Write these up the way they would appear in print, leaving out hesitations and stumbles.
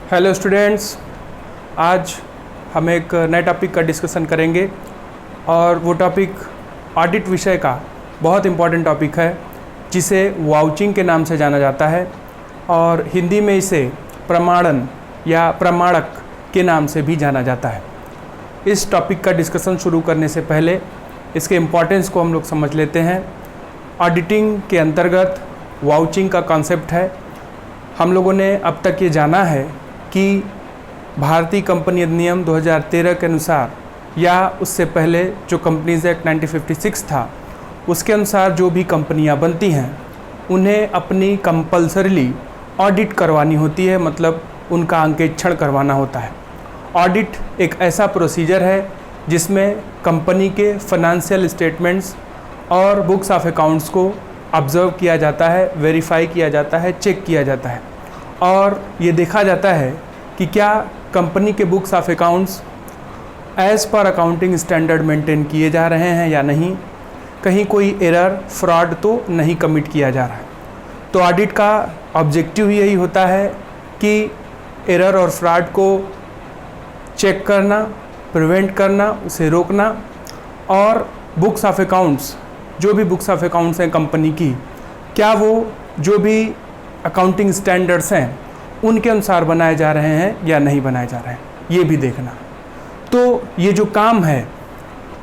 Hello students, आज हम एक नए टॉपिक का डिस्कशन करेंगे और वो टॉपिक ऑडिट विषय का बहुत इम्पॉर्टेंट टॉपिक है जिसे वाउचिंग के नाम से जाना जाता है और हिंदी में इसे प्रमाणन या प्रमाणक के नाम से भी जाना जाता है। इस टॉपिक का डिस्कशन शुरू करने से पहले इसके इम्पॉर्टेंस को हम लोग समझ लेते हैं। ऑडिटिंग के अंतर्गत वाउचिंग का कॉन्सेप्ट है। हम लोगों ने अब तक ये जाना है कि भारतीय कंपनी अधिनियम 2013 के अनुसार या उससे पहले जो कंपनीज एक्ट 1956 था उसके अनुसार जो भी कंपनियां बनती हैं उन्हें अपनी कंपल्सरीली ऑडिट करवानी होती है, मतलब उनका अंकेक्षण करवाना होता है। ऑडिट एक ऐसा प्रोसीजर है जिसमें कंपनी के फाइनेंशियल स्टेटमेंट्स और बुक्स ऑफ अकाउंट्स को ऑब्जर्व किया जाता है, वेरीफाई किया जाता है, चेक किया जाता है और ये देखा जाता है कि क्या कंपनी के books of accounts as per accounting standard maintain किए जा रहे हैं या नहीं, कहीं कोई एरर फ्रॉड तो नहीं कमिट किया जा रहा है। तो ऑडिट का ऑब्जेक्टिव यही होता है कि एरर और फ्रॉड को चेक करना, प्रिवेंट करना, उसे रोकना और बुक्स ऑफ अकाउंट्स, जो भी बुक्स ऑफ अकाउंट्स हैं कंपनी की, क्या वो जो भी अकाउंटिंग स्टैंडर्ड्स हैं उनके अनुसार बनाए जा रहे हैं या नहीं बनाए जा रहे हैं, ये भी देखना। तो ये जो काम है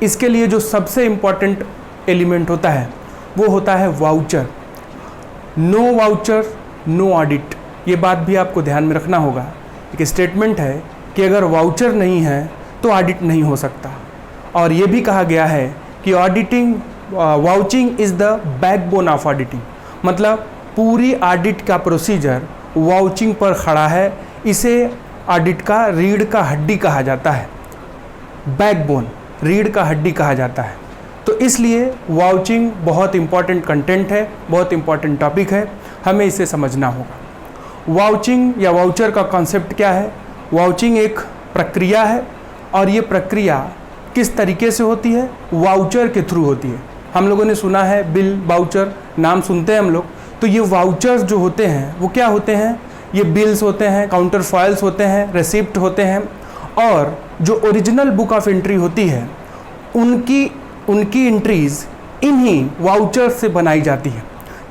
इसके लिए जो सबसे इम्पॉर्टेंट एलिमेंट होता है वो होता है voucher. No voucher no audit, ये बात भी आपको ध्यान में रखना होगा। एक स्टेटमेंट है कि अगर वाउचर नहीं है तो ऑडिट नहीं हो सकता और ये भी कहा गया है कि vouching is the backbone of auditing, मतलब पूरी ऑडिट का प्रोसीजर वाउचिंग पर खड़ा है। इसे ऑडिट का रीढ़ का हड्डी कहा जाता है, बैकबोन, रीढ़ का हड्डी कहा जाता है। तो इसलिए वाउचिंग बहुत इम्पॉर्टेंट कंटेंट है, बहुत इम्पॉर्टेंट टॉपिक है, हमें इसे समझना होगा। वाउचिंग या वाउचर का कॉन्सेप्ट क्या है? वाउचिंग एक प्रक्रिया है और ये प्रक्रिया किस तरीके से होती है? वाउचर के थ्रू होती है। हम लोगों ने सुना है बिल, वाउचर, नाम सुनते हैं हम लोग। तो ये वाउचर्स जो होते हैं वो क्या होते हैं? ये बिल्स होते हैं, काउंटर फॉइल्स होते हैं, रेसिप्ट होते हैं और जो ओरिजिनल बुक ऑफ एंट्री होती है उनकी एंट्रीज इन्हीं वाउचर्स से बनाई जाती है।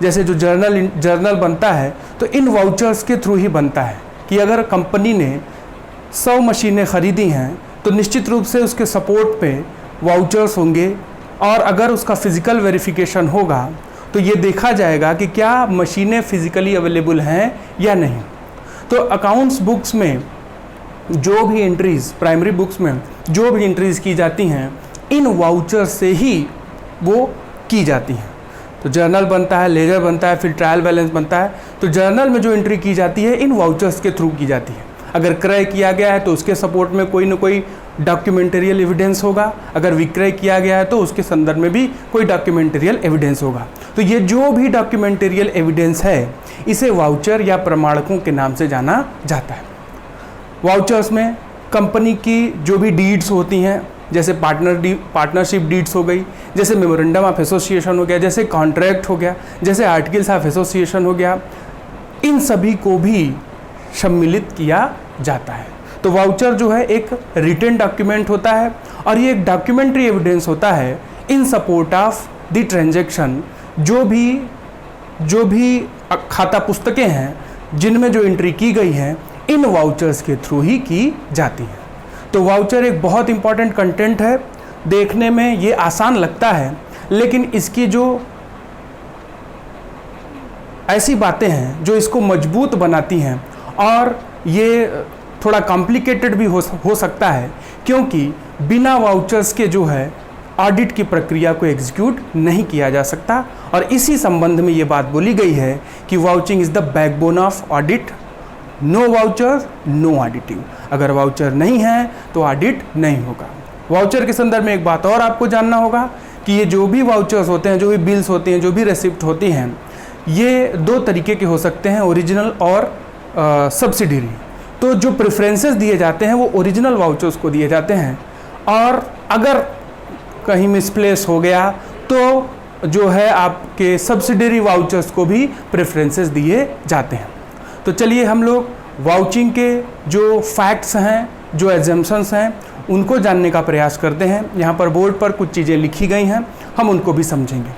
जैसे जो जर्नल बनता है तो इन वाउचर्स के थ्रू ही बनता है कि अगर कंपनी ने 100 मशीनें ख़रीदी हैं तो निश्चित रूप से उसके सपोर्ट पे वाउचर्स होंगे और अगर उसका फिज़िकल वेरिफिकेशन होगा तो ये देखा जाएगा कि क्या मशीनें फिज़िकली अवेलेबल हैं या नहीं। तो अकाउंट्स बुक्स में जो भी एंट्रीज़, प्राइमरी बुक्स में जो भी एंट्रीज़ की जाती हैं इन वाउचर से ही वो की जाती हैं। तो जर्नल बनता है, लेजर बनता है, फिर ट्रायल बैलेंस बनता है। तो जर्नल में जो एंट्री की जाती है इन वाउचर्स के थ्रू की जाती है। अगर क्रय किया गया है तो उसके सपोर्ट में कोई ना कोई डॉक्यूमेंटेरियल एविडेंस होगा, अगर विक्रय किया गया है तो उसके संदर्भ में भी कोई डॉक्यूमेंटेरियल एविडेंस होगा। तो ये जो भी डॉक्यूमेंटेरियल एविडेंस है इसे वाउचर या प्रमाणकों के नाम से जाना जाता है। वाउचर्स में कंपनी की जो भी डीड्स होती हैं, जैसे पार्टनरशिप डीड्स हो गई, जैसे मेमोरेंडम ऑफ एसोसिएशन हो गया, जैसे कॉन्ट्रैक्ट हो गया, जैसे आर्टिकल्स ऑफ एसोसिएशन हो गया, इन सभी को भी सम्मिलित किया जाता है। तो वाउचर जो है एक रिटन डॉक्यूमेंट होता है और ये एक डॉक्यूमेंट्री एविडेंस होता है in support of the transaction. जो भी खाता पुस्तकें हैं जिनमें जो एंट्री की गई हैं इन वाउचर्स के थ्रू ही की जाती हैं। तो वाउचर एक बहुत इंपॉर्टेंट कंटेंट है। देखने में ये आसान लगता है लेकिन इसकी जो ऐसी बातें हैं जो इसको मजबूत बनाती हैं और ये थोड़ा कॉम्प्लिकेटेड भी हो सकता है क्योंकि बिना वाउचर्स के जो है ऑडिट की प्रक्रिया को एग्जीक्यूट नहीं किया जा सकता और इसी संबंध में ये बात बोली गई है कि vouching is the backbone of audit. No voucher no auditing. अगर वाउचर नहीं है तो ऑडिट नहीं होगा। वाउचर के संदर्भ में एक बात और आपको जानना होगा कि ये जो भी वाउचर्स होते हैं, जो भी बिल्स होते हैं, जो भी रेसिप्ट होती हैं, ये दो तरीके के हो सकते हैं, ओरिजिनल और सब्सिडरी। तो जो प्रेफरेंसेस दिए जाते हैं वो ओरिजिनल वाउचर्स को दिए जाते हैं और अगर कहीं मिसप्लेस हो गया तो जो है आपके सब्सिडरी वाउचर्स को भी प्रेफरेंसेस दिए जाते हैं। तो चलिए हम लोग वाउचिंग के जो फैक्ट्स हैं, जो एजम्पशंस हैं, उनको जानने का प्रयास करते हैं। यहाँ पर बोर्ड पर कुछ चीज़ें लिखी गई हैं, हम उनको भी समझेंगे।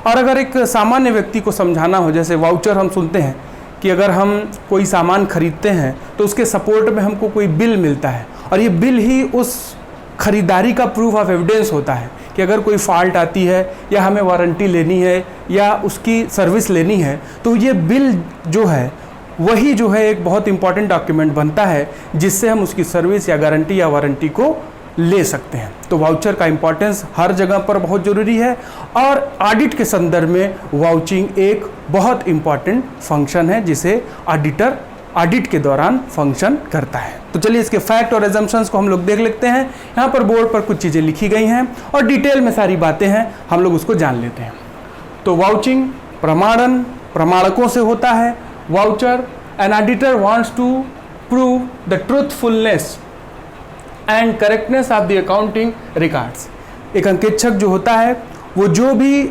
और अगर एक सामान्य व्यक्ति को समझाना हो, जैसे वाउचर हम सुनते हैं कि अगर हम कोई सामान खरीदते हैं तो उसके सपोर्ट में हमको कोई बिल मिलता है, और ये बिल ही उस खरीदारी का प्रूफ ऑफ एविडेंस होता है कि अगर कोई फॉल्ट आती है या हमें वारंटी लेनी है या उसकी सर्विस लेनी है, तो ये बिल जो है वही जो है एक बहुत इंपॉर्टेंट डॉक्यूमेंट बनता है जिससे हम उसकी सर्विस या गारंटी या वारंटी को ले सकते हैं। तो वाउचर का इंपॉर्टेंस हर जगह पर बहुत ज़रूरी है, और ऑडिट के संदर्भ में वाउचिंग एक बहुत इंपॉर्टेंट फंक्शन है जिसे ऑडिटर ऑडिट के दौरान फंक्शन करता है। तो चलिए इसके फैक्ट और एजम्पशंस को हम लोग देख लेते हैं। यहाँ पर बोर्ड पर कुछ चीज़ें लिखी गई हैं और डिटेल में सारी बातें हैं, हम लोग उसको जान लेते हैं। तो वाउचिंग प्रमाणन प्रमाणकों से होता है। Voucher, an auditor wants to prove the truthfulness and correctness of the accounting records. एक अंकेक्षक जो होता है वो जो भी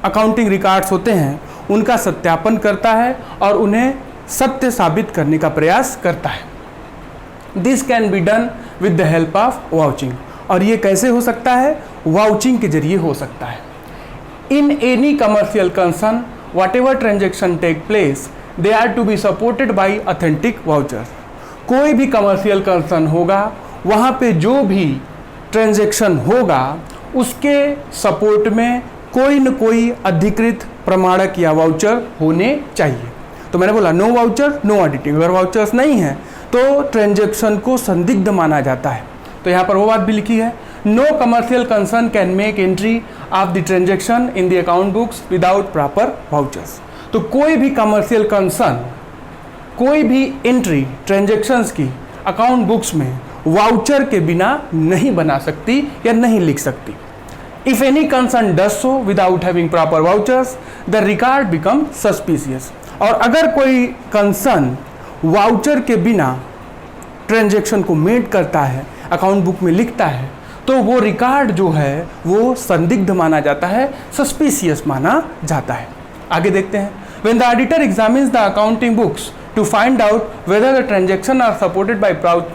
अकाउंटिंग रिकॉर्ड्स होते हैं उनका सत्यापन करता है और उन्हें सत्य साबित करने का प्रयास करता है। This can be done with the help of vouching. और ये कैसे हो सकता है? वाउचिंग के जरिए हो सकता है। In any commercial concern whatever transaction take place they are to be supported by authentic voucher. कोई भी कमर्शियल कंसर्न होगा, वहाँ पे जो भी ट्रांजेक्शन होगा उसके सपोर्ट में कोई न कोई अधिकृत प्रमाणक या वाउचर होने चाहिए। तो मैंने बोला नो वाउचर नो ऑडिटिंग। अगर वाउचर्स नहीं है तो ट्रांजेक्शन को संदिग्ध माना जाता है। तो यहाँ पर वो बात भी लिखी है, no commercial concern can make entry of the transaction in the account books without proper vouchers. तो कोई भी कमर्शियल कंसर्न, कोई भी एंट्री ट्रांजेक्शन्स की अकाउंट बुक्स में वाउचर के बिना नहीं बना सकती या नहीं लिख सकती। If any concern does so without having proper vouchers the record become suspicious. और अगर कोई कंसर्न वाउचर के बिना ट्रांजेक्शन को मेड करता है, अकाउंट बुक में लिखता है, तो वो रिकॉर्ड जो है वो संदिग्ध माना जाता है, सस्पिशियस माना जाता है। आगे देखते हैं। When the auditor examines the accounting books to find out whether the transactions are supported by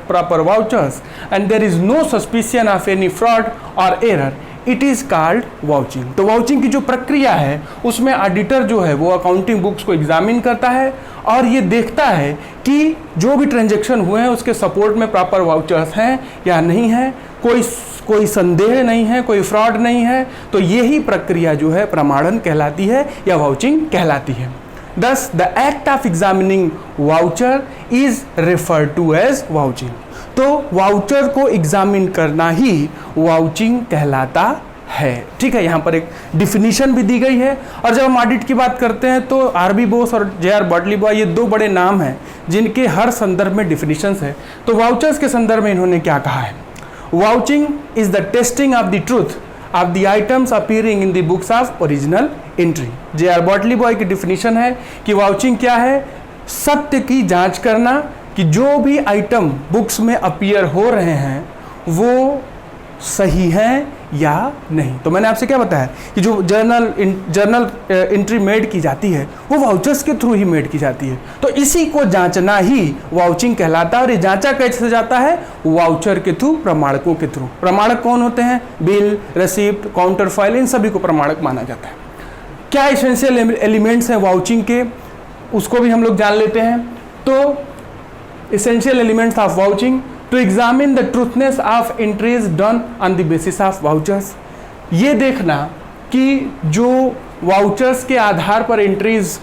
proper vouchers and there is no suspicion of any fraud or error, it is called vouching। तो vouching की जो प्रक्रिया है उसमें auditor जो है वो accounting books को एग्जामिन करता है और ये देखता है कि जो भी ट्रांजेक्शन हुए हैं उसके सपोर्ट में प्रॉपर वाउचर्स हैं या नहीं है, कोई संदेह नहीं है, कोई फ्रॉड नहीं है। तो यही प्रक्रिया जो है प्रमाणन कहलाती है या वाउचिंग कहलाती है। Thus, the act of examining voucher is referred to as vouching। तो वाउचर को एग्जामिन करना ही वाउचिंग कहलाता है। ठीक है, यहाँ पर एक डिफिनीशन भी दी गई है। और जब हम ऑडिट की बात करते हैं तो आरबी बोस और जे.आर. बर्टलीबॉय ये दो बड़े नाम हैं जिनके हर संदर्भ में डिफिनीशंस है। तो वाउचर्स के संदर्भ में इन्होंने क्या कहा है? Vouching is the testing of the truth of the items appearing in the books of original entry. JR. Batliboi की डिफिनीशन है कि वाउचिंग क्या है? सत्य की जांच करना कि जो भी आइटम बुक्स में अपीयर हो रहे हैं वो सही हैं या नहीं। तो मैंने आपसे क्या बताया कि जो जर्नल एंट्री मेड की जाती है वो वाउचर्स के थ्रू ही मेड की जाती है। तो इसी को जांचना ही वाउचिंग कहलाता है। और ये जांचा कैसे जाता है? वाउचर के थ्रू, प्रमाणकों के थ्रू। प्रमाणक कौन होते हैं? बिल, रिसिप्ट, काउंटर फाइल, इन सभी को प्रमाणक माना जाता है। क्या एसेंशियल एलिमेंट्स हैं वाउचिंग के, उसको भी हम लोग जान लेते हैं। तो essential elements of vouching to examine the truthness of entries done on the basis of vouchers। ये देखना कि जो वाउचर्स के आधार पर एंट्रीज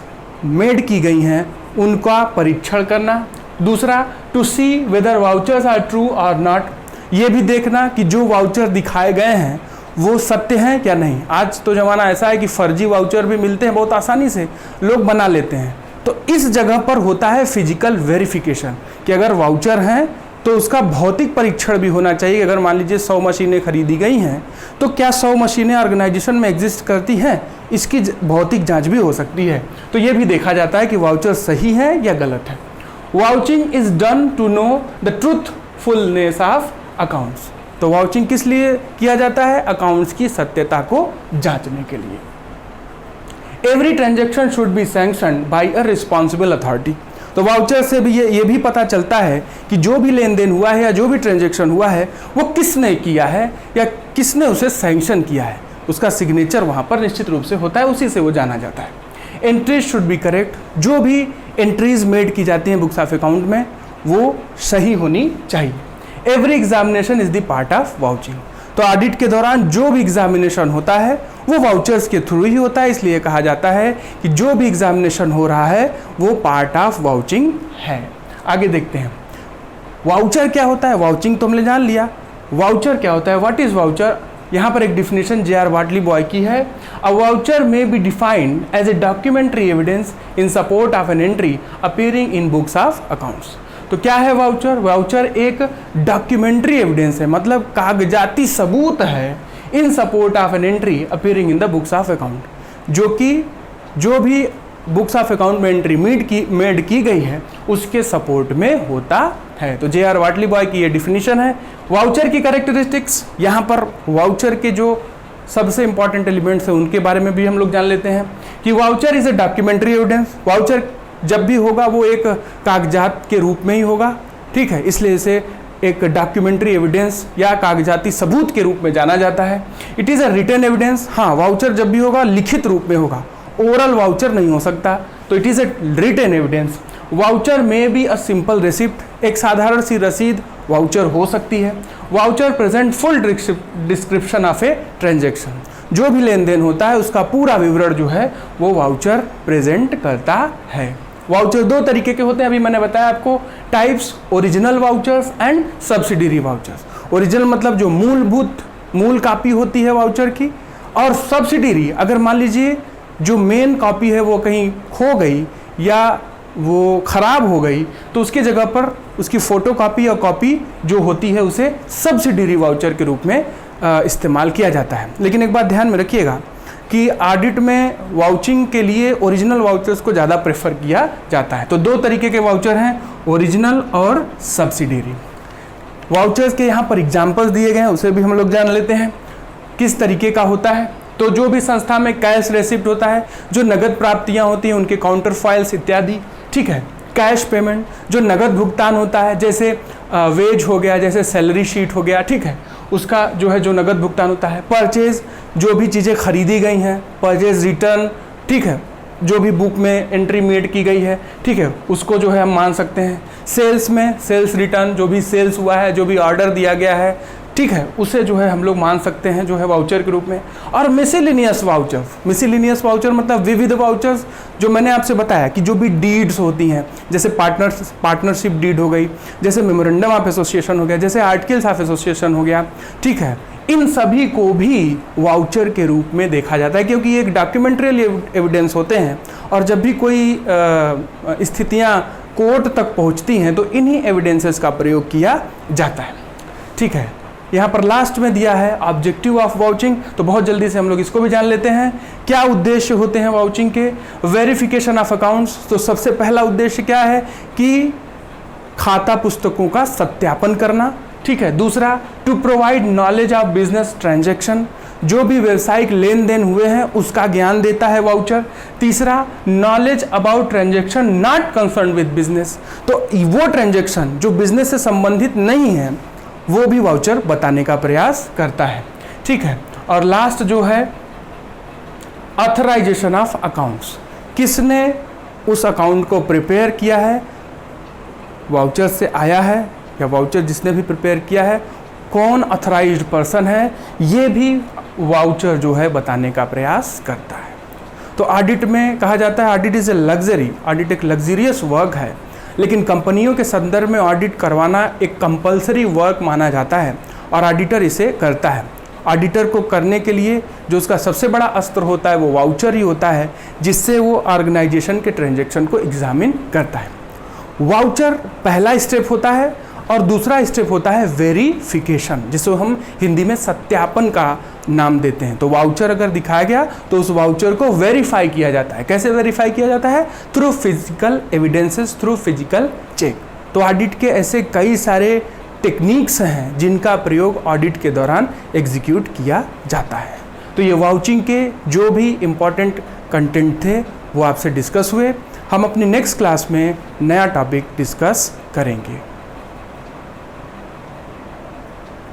मेड की गई हैं उनका परीक्षण करना। दूसरा, to see whether vouchers are true और नॉट। ये भी देखना कि जो वाउचर दिखाए गए हैं वो सत्य हैं क्या नहीं। आज तो ज़माना ऐसा है कि फर्जी वाउचर भी मिलते हैं, बहुत आसानी से लोग बना लेते हैं। तो इस जगह पर होता है फिजिकल वेरिफिकेशन कि अगर वाउचर हैं तो उसका भौतिक परीक्षण भी होना चाहिए। अगर मान लीजिए 100 मशीनें खरीदी गई हैं तो क्या 100 मशीनें ऑर्गेनाइजेशन में एग्जिस्ट करती हैं, इसकी भौतिक जांच भी हो सकती है। तो ये भी देखा जाता है कि वाउचर सही है या गलत है। Vouching is done to know the truthfulness of accounts. तो वाउचिंग किस लिए किया जाता है? अकाउंट्स की सत्यता को जांचने के लिए। Every transaction should be sanctioned by a responsible authority. तो वाउचर से भी ये भी पता चलता है कि जो भी लेन देन हुआ है या जो भी ट्रांजैक्शन हुआ है वो किसने किया है या किसने उसे सैंक्शन किया है, उसका सिग्नेचर वहाँ पर निश्चित रूप से होता है, उसी से वो जाना जाता है। एंट्रीज शुड बी करेक्ट, जो भी एंट्रीज मेड की जाती हैं बुक्स ऑफ अकाउंट में वो सही होनी चाहिए। Every examination is the part of vouching, तो ऑडिट के दौरान जो भी एग्जामिनेशन होता है वो वाउचर्स के थ्रू ही होता है, इसलिए कहा जाता है कि जो भी एग्जामिनेशन हो रहा है वो पार्ट ऑफ वाउचिंग है। आगे देखते हैं वाउचर क्या होता है। वाउचिंग तो हमने जान लिया, वाउचर क्या होता है, व्हाट इज वाउचर। यहाँ पर एक डिफिनेशन J.R. वाटली बॉय की है। A voucher may be defined as a documentary evidence in support of an entry appearing in books of accounts. तो क्या है वाउचर? वाउचर एक डॉक्यूमेंट्री एविडेंस है, मतलब कागजाती सबूत है in support of an entry appearing in the books of account, जो कि जो भी बुक्स ऑफ अकाउंट में एंट्री मेड की गई है उसके सपोर्ट में होता है। तो J.R. वाटली बॉय की ये डिफिनीशन है। वाउचर की कैरेक्टरिस्टिक्स, यहाँ पर वाउचर के जो सबसे इंपॉर्टेंट एलिमेंट्स हैं उनके बारे में भी हम लोग जान लेते हैं कि voucher is a documentary evidence. Voucher जब भी होगा वो एक कागजात के रूप में ही होगा, ठीक है, इसलिए इसे एक डॉक्यूमेंट्री एविडेंस या कागजाती सबूत के रूप में जाना जाता है। It is a written evidence, हाँ वाउचर जब भी होगा लिखित रूप में होगा, ओरल वाउचर नहीं हो सकता, तो it is a written evidence. Voucher may be a simple receipt, एक साधारण सी रसीद वाउचर हो सकती है। Voucher present full description of a transaction, जो भी लेन देन होता है उसका पूरा विवरण जो है वो वाउचर प्रेजेंट करता है। वाउचर दो तरीके के होते हैं, अभी मैंने बताया आपको types, original vouchers and subsidiary vouchers. Original मतलब जो मूल कॉपी होती है वाउचर की, और सब्सिडरी अगर मान लीजिए जो मेन कॉपी है वो कहीं खो गई या वो ख़राब हो गई तो उसके जगह पर उसकी फ़ोटो कॉपी या कॉपी जो होती है उसे सब्सिडरी वाउचर के रूप में इस्तेमाल किया जाता है। लेकिन एक बात ध्यान में रखिएगा कि ऑडिट में वाउचिंग के लिए ओरिजिनल वाउचर्स को ज़्यादा प्रेफर किया जाता है। तो दो तरीके के वाउचर हैं, ओरिजिनल और सब्सिडरी। वाउचर्स के यहाँ पर एग्जाम्पल्स दिए गए हैं, उसे भी हम लोग जान लेते हैं किस तरीके का होता है। तो जो भी संस्था में कैश रेसिप्ट होता है, जो नगद प्राप्तियाँ होती हैं उनके काउंटर फाइल्स इत्यादि, ठीक है। कैश पेमेंट जो नगद भुगतान होता है, जैसे वेज हो गया, जैसे सैलरी शीट हो गया, ठीक है, उसका जो है जो नगद भुगतान होता है। परचेज जो भी चीज़ें खरीदी गई हैं, परचेज रिटर्न, ठीक है, जो भी बुक में एंट्री मेड की गई है, ठीक है, उसको जो है हम मान सकते हैं। सेल्स में सेल्स रिटर्न, जो भी सेल्स हुआ है, जो भी ऑर्डर दिया गया है, ठीक है, उसे जो है हम लोग मान सकते हैं जो है वाउचर के रूप में। और मिसलेनियस वाउचर मतलब विविध वाउचर्स, जो मैंने आपसे बताया कि जो भी डीड्स होती हैं, जैसे पार्टनरशिप डीड हो गई, जैसे मेमोरेंडम ऑफ एसोसिएशन हो गया, जैसे आर्टिकल्स ऑफ एसोसिएशन हो गया, ठीक है, इन सभी को भी वाउचर के रूप में देखा जाता है, क्योंकि ये एक डॉक्यूमेंट्री एविडेंस होते हैं और जब भी कोई स्थितियाँ कोर्ट तक पहुँचती हैं तो इन्हीं एविडेंसेस का प्रयोग किया जाता है, ठीक है। यहाँ पर लास्ट में दिया है ऑब्जेक्टिव ऑफ वाउचिंग, तो बहुत जल्दी से हम लोग इसको भी जान लेते हैं। क्या उद्देश्य होते हैं वाउचिंग के? वेरिफिकेशन ऑफ अकाउंट्स, तो सबसे पहला उद्देश्य क्या है कि खाता पुस्तकों का सत्यापन करना, ठीक है। दूसरा, to provide knowledge of business transaction, जो भी व्यवसायिक लेन देन हुए हैं उसका ज्ञान देता है वाउचर। तीसरा, knowledge about transaction not concern with business, तो वो ट्रांजैक्शन जो बिजनेस से संबंधित नहीं है वो भी वाउचर बताने का प्रयास करता है, ठीक है। और लास्ट जो है ऑथराइजेशन ऑफ अकाउंट्स, किसने उस अकाउंट को प्रिपेयर किया है, वाउचर से आया है या वाउचर जिसने भी प्रिपेयर किया है कौन ऑथराइज्ड पर्सन है, ये भी वाउचर जो है बताने का प्रयास करता है। तो ऑडिट में कहा जाता है audit is a luxury, audit एक लग्जरियस वर्क है, लेकिन कंपनियों के संदर्भ में ऑडिट करवाना एक कंपलसरी वर्क माना जाता है और ऑडिटर इसे करता है। ऑडिटर को करने के लिए जो उसका सबसे बड़ा अस्त्र होता है वो वाउचर ही होता है, जिससे वो ऑर्गेनाइजेशन के ट्रांजैक्शन को एग्जामिन करता है। वाउचर पहला स्टेप होता है और दूसरा स्टेप होता है वेरिफिकेशन, जिसको हम हिंदी में सत्यापन का नाम देते हैं। तो वाउचर अगर दिखाया गया तो उस वाउचर को वेरीफाई किया जाता है। कैसे वेरीफाई किया जाता है? Through physical evidences, through physical check. तो ऑडिट के ऐसे कई सारे टेक्निक्स हैं जिनका प्रयोग ऑडिट के दौरान एग्जीक्यूट किया जाता है। तो ये वाउचिंग के जो भी इम्पोर्टेंट कंटेंट थे वो आपसे डिस्कस हुए। हम अपनी नेक्स्ट क्लास में नया टॉपिक डिस्कस करेंगे।